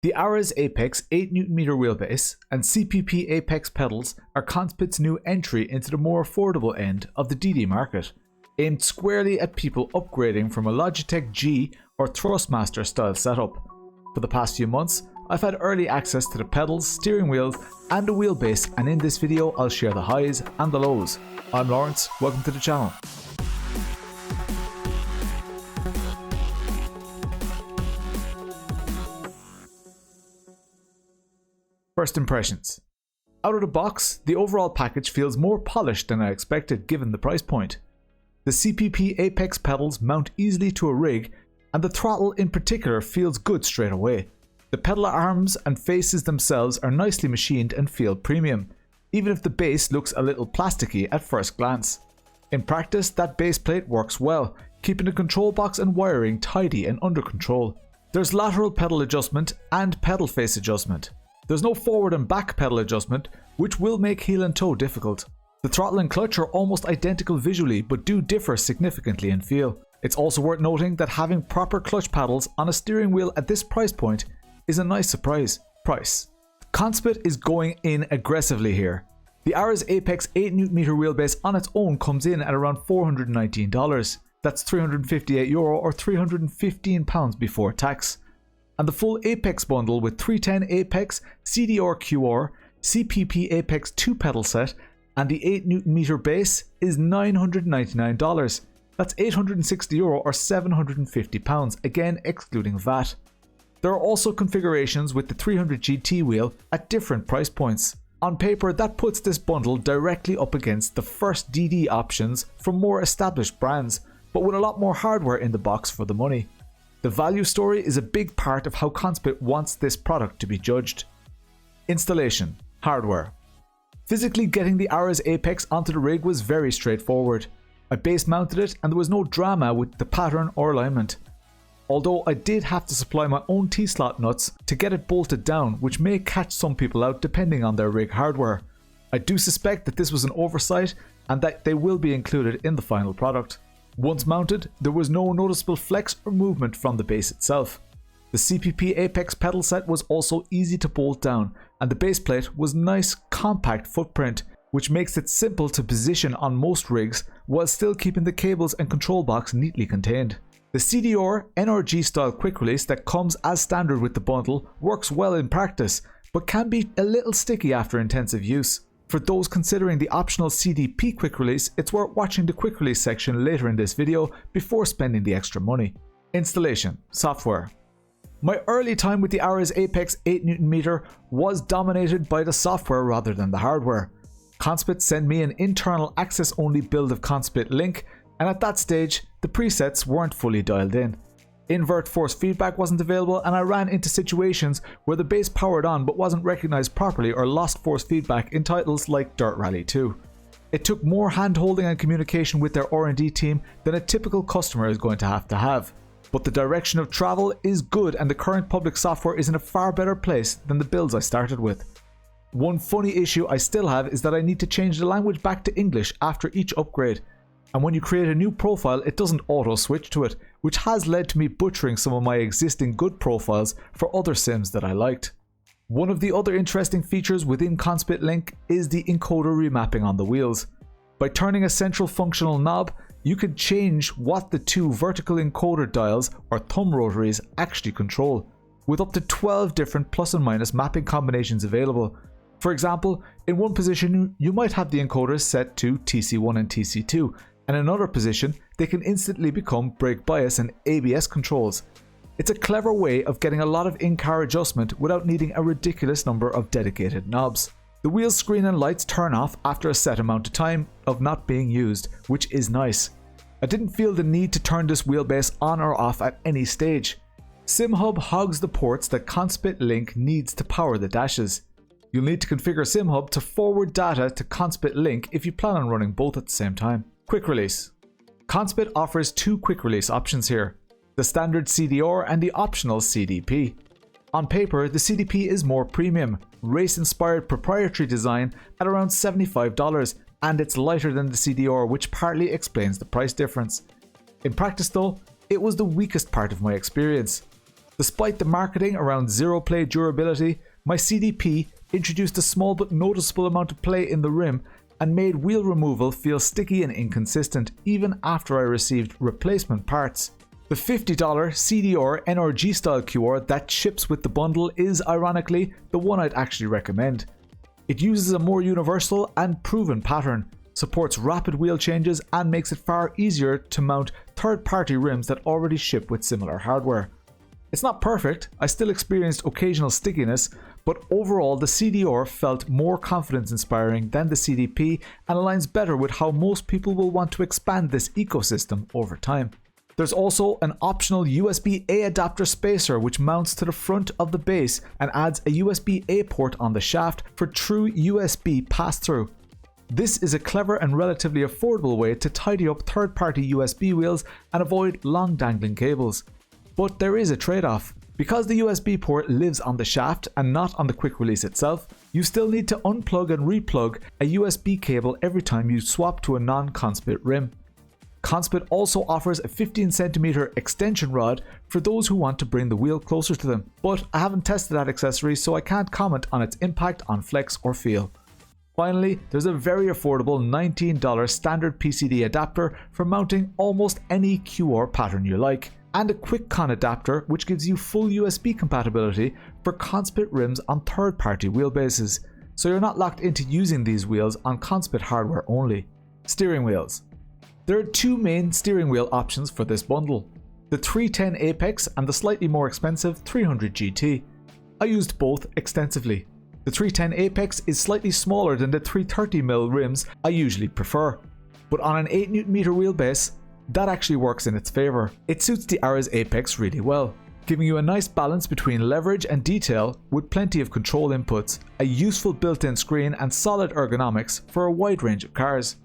The Ares Apex 8N wheelbase and CPP Apex pedals are Conspit's new entry into the more affordable end of the DD market, aimed squarely at people upgrading from a Logitech G or Thrustmaster style setup. For the past few months, I've had early access to the pedals, steering wheels and the wheelbase, and in this video I'll share the highs and the lows. I'm Lawrence, welcome to the channel. First impressions. Out of the box, the overall package feels more polished than I expected given the price point. The CPP Apex pedals mount easily to a rig, and the throttle in particular feels good straight away. The pedal arms and faces themselves are nicely machined and feel premium, even if the base looks a little plasticky at first glance. In practice, that base plate works well, keeping the control box and wiring tidy and under control. There's lateral pedal adjustment and pedal face adjustment. There's no forward and back pedal adjustment, which will make heel and toe difficult. The throttle and clutch are almost identical visually, but do differ significantly in feel. It's also worth noting that having proper clutch paddles on a steering wheel at this price point is a nice surprise. Price. Conspit is going in aggressively here. The Ares Apex 8N wheelbase on its own comes in at around $419. That's €358 or £315 before tax. And the full Apex bundle with 310 Apex, CDR QR, CPP Apex 2 pedal set, and the 8N base is $999. That's €860 or £750, again excluding VAT. There are also configurations with the 300 GT wheel at different price points. On paper, that puts this bundle directly up against the first DD options from more established brands, but with a lot more hardware in the box for the money. The value story is a big part of how Conspit wants this product to be judged. Installation. Hardware. Physically getting the Ares Apex onto the rig was very straightforward. I base mounted it and there was no drama with the pattern or alignment. Although I did have to supply my own T-slot nuts to get it bolted down, which may catch some people out depending on their rig hardware. I do suspect that this was an oversight and that they will be included in the final product. Once mounted, there was no noticeable flex or movement from the base itself. The CPP Apex pedal set was also easy to bolt down, and the base plate was nice compact footprint, which makes it simple to position on most rigs while still keeping the cables and control box neatly contained. The CDR NRG style quick release that comes as standard with the bundle works well in practice, but can be a little sticky after intensive use. For those considering the optional CDP quick release, it's worth watching the quick release section later in this video before spending the extra money. Installation. Software. My early time with the Ares Apex 8N was dominated by the software rather than the hardware. Conspit sent me an internal access only build of Conspit Link, and at that stage the presets weren't fully dialed in. Invert force feedback wasn't available, and I ran into situations where the base powered on but wasn't recognized properly or lost force feedback in titles like Dirt Rally 2. It took more hand-holding and communication with their R&D team than a typical customer is going to have. But the direction of travel is good, and the current public software is in a far better place than the builds I started with. One funny issue I still have is that I need to change the language back to English after each upgrade. And when you create a new profile, it doesn't auto switch to it, which has led to me butchering some of my existing good profiles for other sims that I liked. One of the other interesting features within Conspit Link is the encoder remapping on the wheels. By turning a central functional knob, you can change what the two vertical encoder dials or thumb rotaries actually control, with up to 12 different plus and minus mapping combinations available. For example, in one position you might have the encoders set to TC1 and TC2, and in another position they can instantly become brake bias and ABS controls. It's a clever way of getting a lot of in-car adjustment without needing a ridiculous number of dedicated knobs. The wheel screen and lights turn off after a set amount of time of not being used, which is nice. I didn't feel the need to turn this wheelbase on or off at any stage. SimHub hogs the ports that Conspit Link needs to power the dashes. You'll need to configure SimHub to forward data to Conspit Link if you plan on running both at the same time. Quick release. Conspit offers two quick release options here, the standard CDR and the optional CDP. On paper, the CDP is more premium, race-inspired proprietary design at around $75, and it's lighter than the CDR, which partly explains the price difference. In practice though, it was the weakest part of my experience. Despite the marketing around zero play durability, my CDP introduced a small but noticeable amount of play in the rim and made wheel removal feel sticky and inconsistent even after I received replacement parts. The $50 CDR NRG style QR that ships with the bundle is ironically the one I'd actually recommend. It uses a more universal and proven pattern, supports rapid wheel changes and makes it far easier to mount third-party rims that already ship with similar hardware. It's not perfect, I still experienced occasional stickiness, but overall the CDR felt more confidence-inspiring than the CDP and aligns better with how most people will want to expand this ecosystem over time. There's also an optional USB-A adapter spacer which mounts to the front of the base and adds a USB-A port on the shaft for true USB pass-through. This is a clever and relatively affordable way to tidy up third-party USB wheels and avoid long dangling cables. But there is a trade-off. Because the USB port lives on the shaft and not on the quick release itself, you still need to unplug and replug a USB cable every time you swap to a non-Conspit rim. Conspit also offers a 15cm extension rod for those who want to bring the wheel closer to them, but I haven't tested that accessory so I can't comment on its impact on flex or feel. Finally, there's a very affordable $19 standard PCD adapter for mounting almost any QR pattern you like, and a quick con adapter which gives you full USB compatibility for Conspit rims on third-party wheelbases, so you're not locked into using these wheels on Conspit hardware only. Steering wheels. There are two main steering wheel options for this bundle, the 310 Apex and the slightly more expensive 300 GT. I used both extensively. The 310 Apex is slightly smaller than the 330mm rims I usually prefer, but on an 8N wheelbase, that actually works in its favour. It suits the Ares Apex really well, giving you a nice balance between leverage and detail with plenty of control inputs, a useful built-in screen and solid ergonomics for a wide range of cars.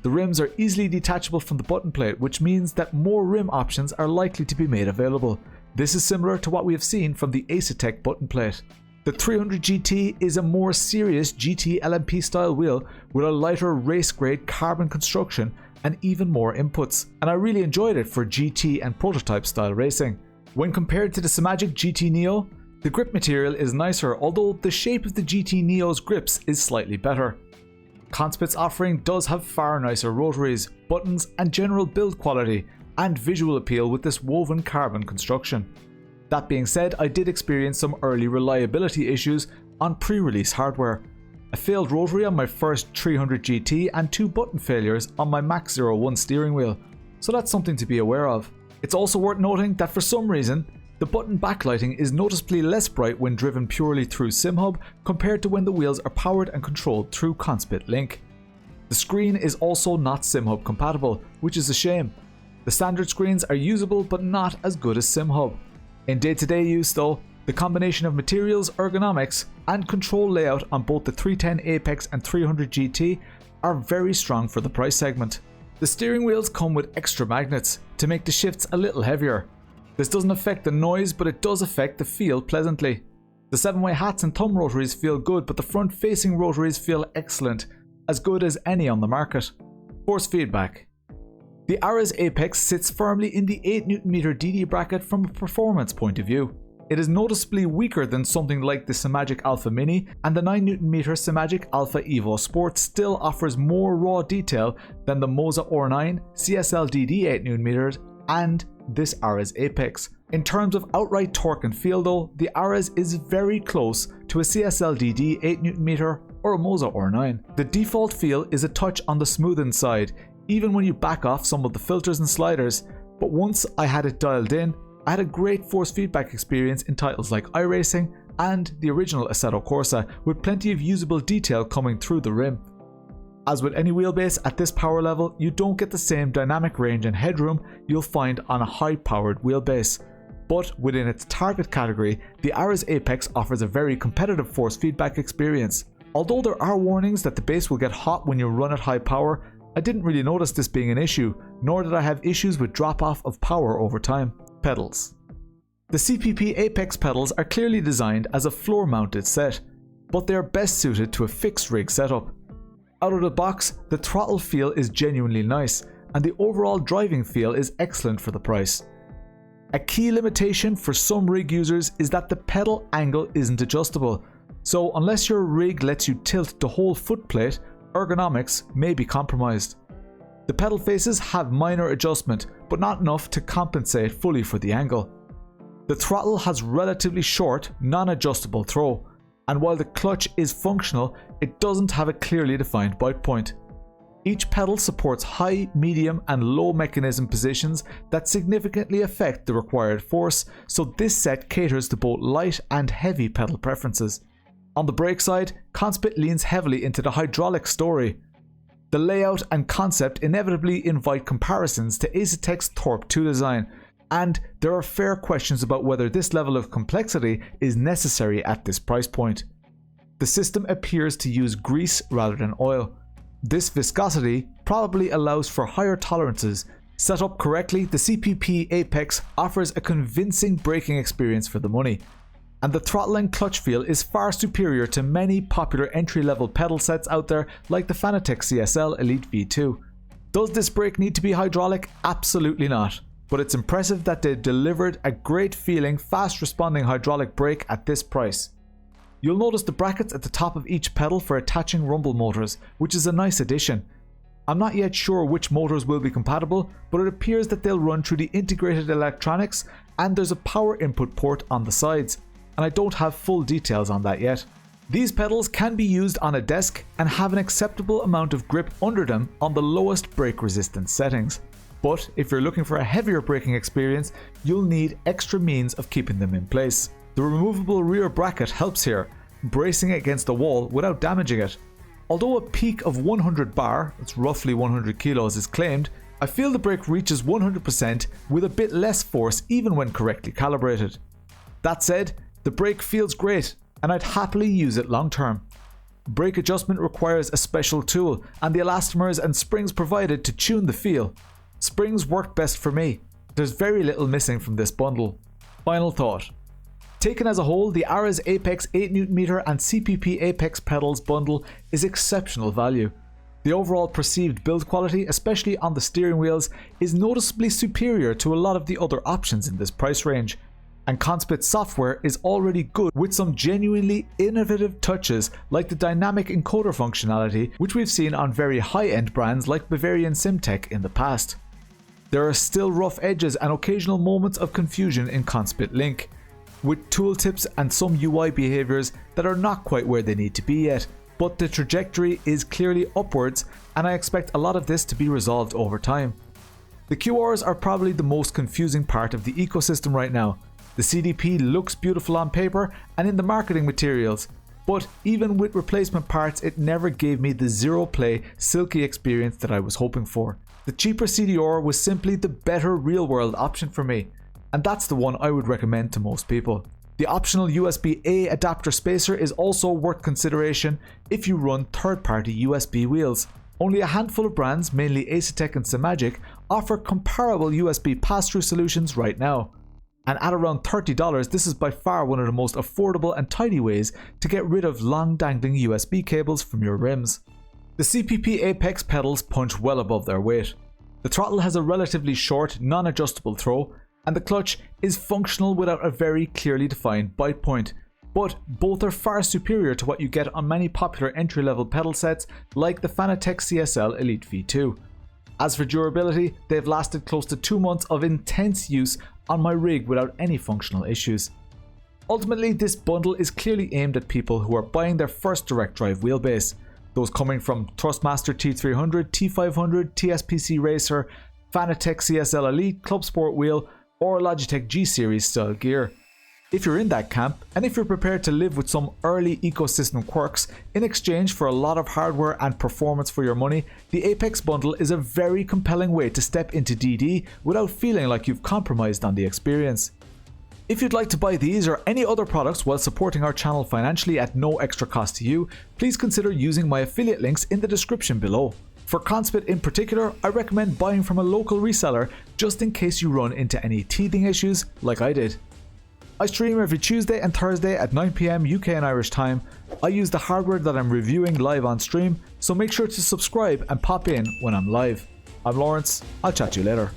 The rims are easily detachable from the button plate, which means that more rim options are likely to be made available. This is similar to what we have seen from the Asetek button plate. The 300 GT is a more serious GT LMP style wheel with a lighter race grade carbon construction and even more inputs, and I really enjoyed it for GT and prototype style racing. When compared to the Simagic GT Neo, the grip material is nicer, although the shape of the GT Neo's grips is slightly better. Conspit's offering does have far nicer rotaries, buttons and general build quality and visual appeal with this woven carbon construction. That being said, I did experience some early reliability issues on pre-release hardware. A failed rotary on my first 300 GT and 2 button failures on my Max 01 steering wheel, so that's something to be aware of. It's also worth noting that for some reason, the button backlighting is noticeably less bright when driven purely through SimHub compared to when the wheels are powered and controlled through Conspit Link. The screen is also not SimHub compatible, which is a shame. The standard screens are usable but not as good as SimHub. In day-to-day use though, the combination of materials, ergonomics, and control layout on both the 310 Apex and 300 GT are very strong for the price segment. The steering wheels come with extra magnets to make the shifts a little heavier. This doesn't affect the noise, but it does affect the feel pleasantly. The 7-way hats and thumb rotaries feel good, but the front-facing rotaries feel excellent, as good as any on the market. Force feedback. The Ares Apex sits firmly in the 8N DD bracket from a performance point of view. It is noticeably weaker than something like the Simagic Alpha Mini, and the 9N Simagic Alpha Evo Sport still offers more raw detail than the Moza R9, CSL DD 8N and this Ares Apex. In terms of outright torque and feel though, the Ares is very close to a CSL DD 8N or a Moza R9. The default feel is a touch on the smoothened side, even when you back off some of the filters and sliders, but once I had it dialed in, I had a great force feedback experience in titles like iRacing and the original Assetto Corsa, with plenty of usable detail coming through the rim. As with any wheelbase at this power level, you don't get the same dynamic range and headroom you'll find on a high-powered wheelbase. But within its target category, the Ares Apex offers a very competitive force feedback experience. Although there are warnings that the base will get hot when you run at high power, I didn't really notice this being an issue, nor did I have issues with drop-off of power over time. Pedals. The CPP Apex pedals are clearly designed as a floor-mounted set, but they are best suited to a fixed rig setup. Out of the box, the throttle feel is genuinely nice, and the overall driving feel is excellent for the price. A key limitation for some rig users is that the pedal angle isn't adjustable, so unless your rig lets you tilt the whole footplate, ergonomics may be compromised. The pedal faces have minor adjustment, but not enough to compensate fully for the angle. The throttle has relatively short, non-adjustable throw, and while the clutch is functional, it doesn't have a clearly defined bite point. Each pedal supports high, medium, and low mechanism positions that significantly affect the required force, so this set caters to both light and heavy pedal preferences. On the brake side, Conspit leans heavily into the hydraulic story. The layout and concept inevitably invite comparisons to Asetek's Torp 2 design, and there are fair questions about whether this level of complexity is necessary at this price point. The system appears to use grease rather than oil. This viscosity probably allows for higher tolerances. Set up correctly, the CPP Apex offers a convincing braking experience for the money, and the throttle and clutch feel is far superior to many popular entry-level pedal sets out there like the Fanatec CSL Elite V2. Does this brake need to be hydraulic? Absolutely not, but it's impressive that they delivered a great feeling, fast-responding hydraulic brake at this price. You'll notice the brackets at the top of each pedal for attaching rumble motors, which is a nice addition. I'm not yet sure which motors will be compatible, but it appears that they'll run through the integrated electronics, and there's a power input port on the sides, and I don't have full details on that yet. These pedals can be used on a desk and have an acceptable amount of grip under them on the lowest brake resistance settings. But if you're looking for a heavier braking experience, you'll need extra means of keeping them in place. The removable rear bracket helps here, bracing it against the wall without damaging it. Although a peak of 100 bar, that's roughly 100 kilos, is claimed, I feel the brake reaches 100% with a bit less force even when correctly calibrated. That said, the brake feels great, and I'd happily use it long term. Brake adjustment requires a special tool, and the elastomers and springs provided to tune the feel. Springs work best for me. There's very little missing from this bundle. Final thought. Taken as a whole, the Ara's Apex 8Nm and CPP Apex pedals bundle is exceptional value. The overall perceived build quality, especially on the steering wheels, is noticeably superior to a lot of the other options in this price range. And Conspit software is already good with some genuinely innovative touches like the dynamic encoder functionality, which we've seen on very high-end brands like Bavarian SimTech in the past. There are still rough edges and occasional moments of confusion in Conspit Link, with tooltips and some UI behaviors that are not quite where they need to be yet, but the trajectory is clearly upwards, and I expect a lot of this to be resolved over time. The QRs are probably the most confusing part of the ecosystem right now. The CDP looks beautiful on paper and in the marketing materials, but even with replacement parts, it never gave me the zero play, silky experience that I was hoping for. The cheaper CDR was simply the better real-world option for me, and that's the one I would recommend to most people. The optional USB-A adapter spacer is also worth consideration if you run third-party USB wheels. Only a handful of brands, mainly Asetek and Simagic, offer comparable USB pass-through solutions right now. And at around $30, this is by far one of the most affordable and tidy ways to get rid of long dangling USB cables from your rims. The CPP Apex pedals punch well above their weight. The throttle has a relatively short, non-adjustable throw, and the clutch is functional without a very clearly defined bite point, but both are far superior to what you get on many popular entry-level pedal sets like the Fanatec CSL Elite V2. As for durability, they've lasted close to 2 months of intense use on my rig without any functional issues. Ultimately, this bundle is clearly aimed at people who are buying their first direct drive wheelbase, those coming from Thrustmaster T300, T500, TSPC Racer, Fanatec CSL Elite, Club Sport Wheel, or Logitech G-Series style gear. If you're in that camp, and if you're prepared to live with some early ecosystem quirks in exchange for a lot of hardware and performance for your money, the Apex bundle is a very compelling way to step into DD without feeling like you've compromised on the experience. If you'd like to buy these or any other products while supporting our channel financially at no extra cost to you, please consider using my affiliate links in the description below. For Conspit in particular, I recommend buying from a local reseller just in case you run into any teething issues like I did. I stream every Tuesday and Thursday at 9 PM UK and Irish time. I use the hardware that I'm reviewing live on stream, so make sure to subscribe and pop in when I'm live. I'm Lawrence, I'll chat to you later.